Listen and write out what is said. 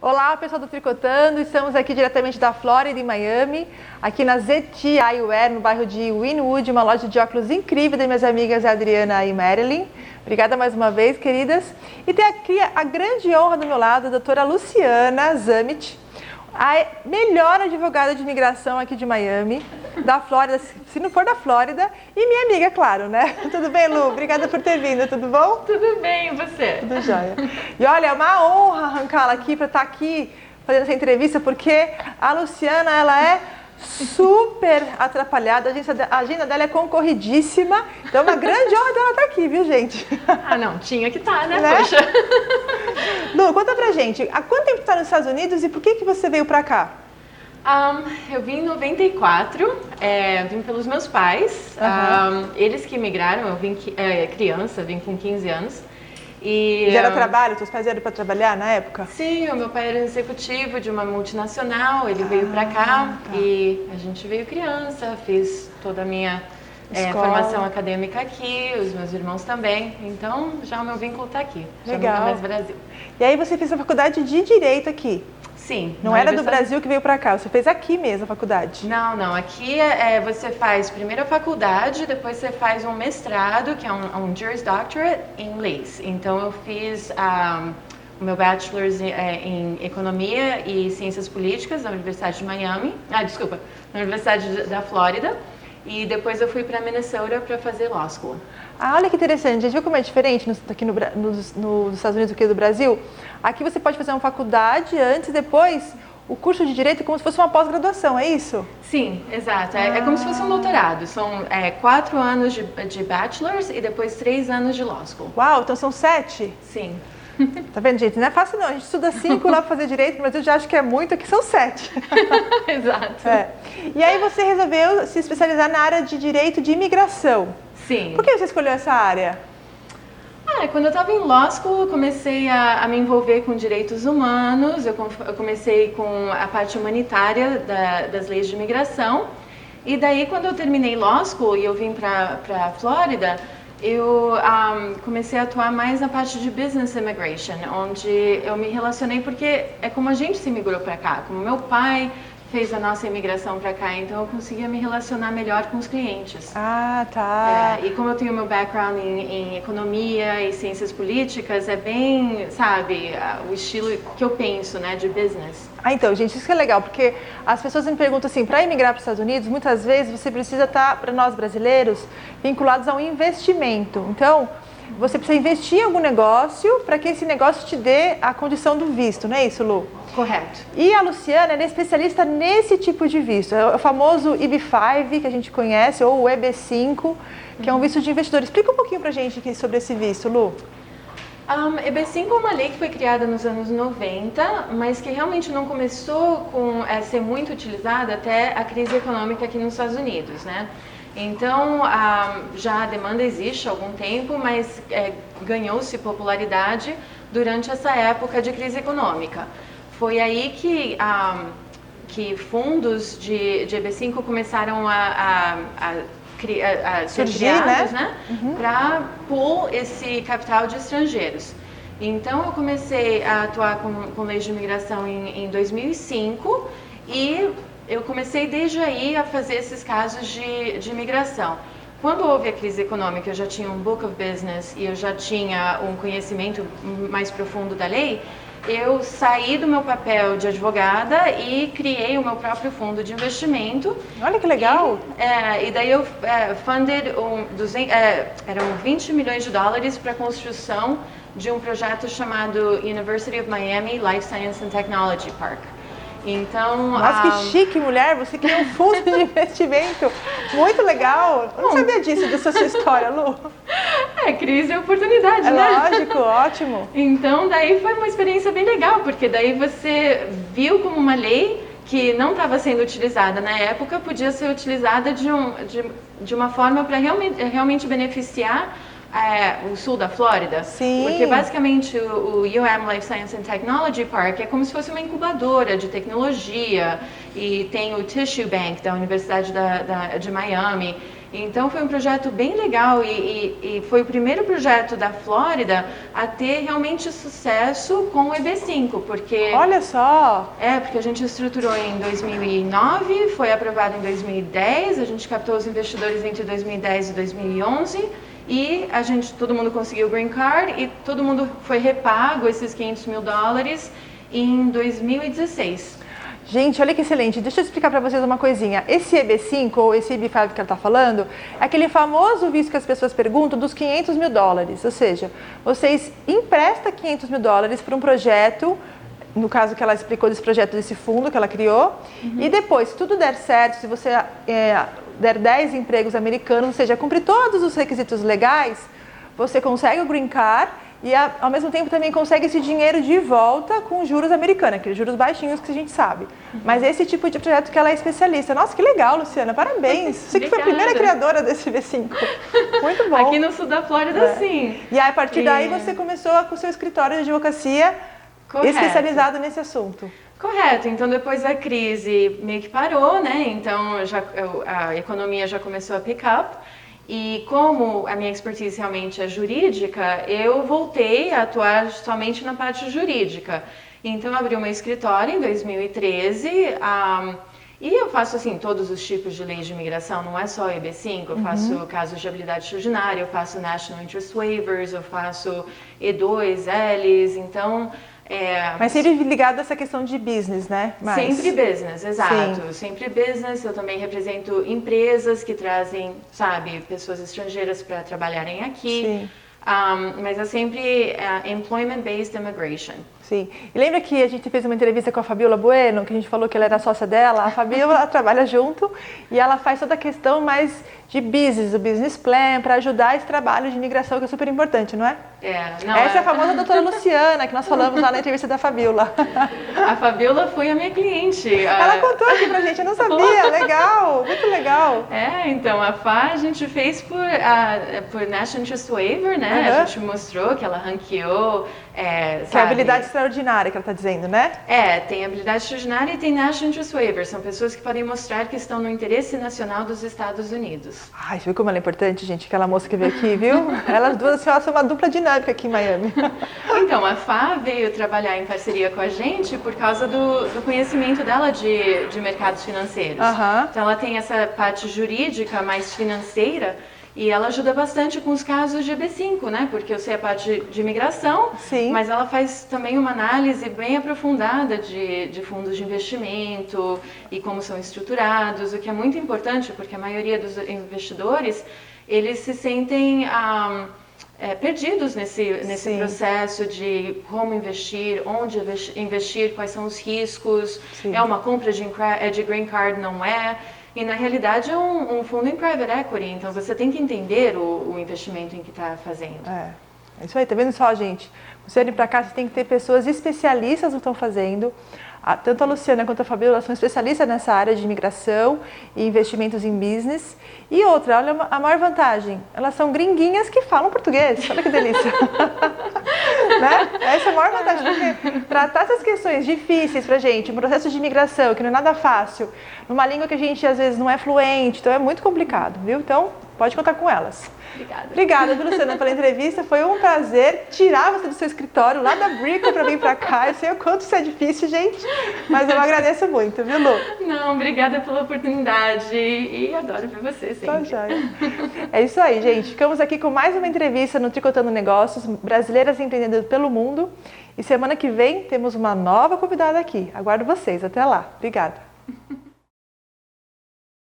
Olá, pessoal do Tricotando, estamos aqui diretamente da Flórida, em Miami, aqui na ZT Eyewear, no bairro de Wynwood, uma loja de óculos incrível das minhas amigas Adriana e Marilyn. Obrigada mais uma vez, queridas. E tem aqui a grande honra do meu lado, a doutora Luciana Zamit, a melhor advogada de imigração aqui de Miami, da Flórida, se não for da Flórida, e minha amiga, claro, né? Tudo bem, Lu? Obrigada por ter vindo, tudo bom? Tudo bem, e você? Tudo jóia. E olha, é uma honra arrancá-la aqui para estar aqui fazendo essa entrevista, porque a Luciana, ela é super atrapalhada, a agenda dela é concorridíssima, então é uma grande honra dela estar aqui, viu, gente? Ah, não, tinha que estar, né? Poxa. Lu, conta pra gente, há quanto tempo você está nos Estados Unidos e por que você veio pra cá? Eu vim em 94, vim pelos meus pais, eles que imigraram, eu vim criança, vim com 15 anos. E já era trabalho? Seus pais eram para trabalhar na época? Sim, o meu pai era executivo de uma multinacional, ele veio pra cá e a gente veio criança, fiz toda a minha formação acadêmica aqui, os meus irmãos também, então já o meu vínculo está aqui, já legal. não mais Brasil. E aí você fez a faculdade de Direito aqui? Sim. Não era do Brasil que veio para cá, você fez aqui mesmo a faculdade? Não, aqui você faz primeiro a faculdade, depois você faz um mestrado, que é um Juris Doctorate em leis. Então eu fiz o meu bachelor's em Economia e Ciências Políticas na Universidade de Miami, na Universidade da Flórida. E depois eu fui para Minnesota para fazer Law School. Olha que interessante, a gente viu como é diferente aqui nos Estados Unidos do que do Brasil? Aqui você pode fazer uma faculdade antes e depois o curso de Direito como se fosse uma pós-graduação, é isso? Sim, exato. É como se fosse um doutorado. São 4 anos de bachelor's e depois 3 anos de Law School. Uau, então são 7? Sim. Tá vendo, gente? Não é fácil não, a gente estuda 5 lá para fazer Direito, mas eu já acho que é muito, aqui são 7. Exato. E aí você resolveu se especializar na área de Direito de Imigração. Sim. Por que você escolheu essa área? Quando eu estava em Law School, eu comecei a me envolver com direitos humanos, eu comecei com a parte humanitária das leis de imigração. E daí, quando eu terminei Law School e eu vim para a Flórida, eu comecei a atuar mais na parte de business immigration, onde eu me relacionei porque é como a gente se imigrou para cá, como meu pai fez a nossa imigração para cá, então eu conseguia me relacionar melhor com os clientes. Ah, tá. E como eu tenho meu background em economia e ciências políticas, é bem, sabe, o estilo que eu penso, né, de business. Então, gente, isso que é legal, porque as pessoas me perguntam assim, para imigrar para os Estados Unidos, muitas vezes você precisa estar, para nós brasileiros, vinculados a um investimento. Então, você precisa investir em algum negócio para que esse negócio te dê a condição do visto, não é isso, Lu? Correto. E a Luciana é especialista nesse tipo de visto, é o famoso EB-5, que a gente conhece, ou o EB-5, que é um visto de investidor. Explica um pouquinho para a gente aqui sobre esse visto, Lu. EB-5 é uma lei que foi criada nos anos 90, mas que realmente não começou a ser muito utilizada até a crise econômica aqui nos Estados Unidos, né? Então, já a demanda existe há algum tempo, mas ganhou-se popularidade durante essa época de crise econômica. Foi aí que fundos de EB-5 começaram a ser criados, né? Para pool esse capital de estrangeiros. Então, eu comecei a atuar com leis de imigração em 2005 e eu comecei desde aí a fazer esses casos de imigração. Quando houve a crise econômica, eu já tinha um book of business e eu já tinha um conhecimento mais profundo da lei, eu saí do meu papel de advogada e criei o meu próprio fundo de investimento. Olha que legal! E daí eu funded eram 20 milhões de dólares para a construção de um projeto chamado University of Miami Life Science and Technology Park. Então, nossa, que chique, mulher! Você criou um fundo de investimento muito legal. Eu não sabia disso, dessa sua história, Lu. Crise e oportunidade, né? Lógico, ótimo. Então, daí foi uma experiência bem legal, porque daí você viu como uma lei que não estava sendo utilizada na época podia ser utilizada de uma forma para realmente beneficiar o sul da Flórida. Sim. Porque basicamente o UM Life Science and Technology Park é como se fosse uma incubadora de tecnologia e tem o Tissue Bank da Universidade de Miami. Então foi um projeto bem legal e foi o primeiro projeto da Flórida a ter realmente sucesso com o EB5, porque... Olha só! Porque a gente estruturou em 2009, foi aprovado em 2010, a gente captou os investidores entre 2010 e 2011 e todo mundo conseguiu o Green Card e todo mundo foi repago esses $500 mil em 2016. Gente, olha que excelente. Deixa eu explicar para vocês uma coisinha. Esse EB5 ou esse EB5 que ela está falando é aquele famoso visto que as pessoas perguntam dos $500 mil. Ou seja, vocês emprestam $500 mil para um projeto, no caso que ela explicou desse projeto, desse fundo que ela criou, e depois, se tudo der certo, se você der 10 empregos americanos, ou seja, cumprir todos os requisitos legais, você consegue o Green Card e ao mesmo tempo também consegue esse dinheiro de volta com juros americanos, aqueles juros baixinhos que a gente sabe. Mas esse tipo de projeto que ela é especialista. Nossa, que legal, Luciana, parabéns. Você que foi a primeira criadora desse EB5. Muito bom. Aqui no sul da Flórida, sim. E aí, a partir daí você começou com o seu escritório de advocacia especializado nesse assunto. Correto, então depois a crise meio que parou, né? Então a economia já começou a pick up. E como a minha expertise realmente é jurídica, eu voltei a atuar somente na parte jurídica. Então eu abri o meu escritório em 2013 e eu faço assim todos os tipos de leis de imigração, não é só EB5, eu faço casos de habilidade extraordinária, eu faço National Interest Waivers, eu faço E2, Ls, então... Mas sempre ligado a essa questão de business, né? Sempre business, exato. Sim. Sempre business. Eu também represento empresas que trazem, pessoas estrangeiras para trabalharem aqui. Sim. Mas é sempre employment-based immigration. Sim. E lembra que a gente fez uma entrevista com a Fabiola Bueno, que a gente falou que ela era sócia dela? A Fabiola trabalha junto e ela faz toda a questão mais de business, o business plan, para ajudar esse trabalho de imigração que é super importante, não é? Essa é a famosa doutora Luciana, que nós falamos lá na entrevista da Fabiola. A Fabiola foi a minha cliente. Ela contou aqui pra gente, eu não sabia. Legal, muito legal. Então, a FA a gente fez por National Interest Waiver, né? A gente mostrou que ela ranqueou... que é a habilidade extraordinária que ela está dizendo, né? Tem habilidade extraordinária e tem National Interest Waiver. São pessoas que podem mostrar que estão no interesse nacional dos Estados Unidos. Ai, você viu como ela é importante, gente? Aquela moça que veio aqui, viu? Elas duas são uma dupla dinâmica aqui em Miami. Então, a FA veio trabalhar em parceria com a gente por causa do conhecimento dela de mercados financeiros. Então, ela tem essa parte jurídica mais financeira e ela ajuda bastante com os casos de EB5, né? Porque eu sei a parte de imigração, mas ela faz também uma análise bem aprofundada de fundos de investimento e como são estruturados, o que é muito importante porque a maioria dos investidores, eles se sentem perdidos nesse processo de como investir, onde investir, quais são os riscos, é uma compra de Green Card, não é? E na realidade é um fundo em private equity, então você tem que entender o investimento em que está fazendo. É isso aí, tá vendo só, gente? Você vir para cá, você tem que ter pessoas especialistas no que estão fazendo. Tanto a Luciana quanto a Fabiola são especialistas nessa área de imigração e investimentos em business. E outra, olha a maior vantagem, elas são gringuinhas que falam português, olha que delícia. Né? Essa é a maior vantagem, porque tratar essas questões difíceis pra gente, um processo de imigração que não é nada fácil, numa língua que a gente às vezes não é fluente, então é muito complicado, viu? Então, pode contar com elas. Obrigada, Luciana, pela entrevista. Foi um prazer tirar você do seu escritório lá da Brickell para vir para cá. Eu sei o quanto isso é difícil, gente, mas eu agradeço muito, viu, Lu? Não, obrigada pela oportunidade e adoro ver você sempre. Tá joia. É isso aí, gente. Ficamos aqui com mais uma entrevista no Tricotando Negócios, brasileiras empreendendo pelo mundo. E semana que vem temos uma nova convidada aqui. Aguardo vocês. Até lá. Obrigada.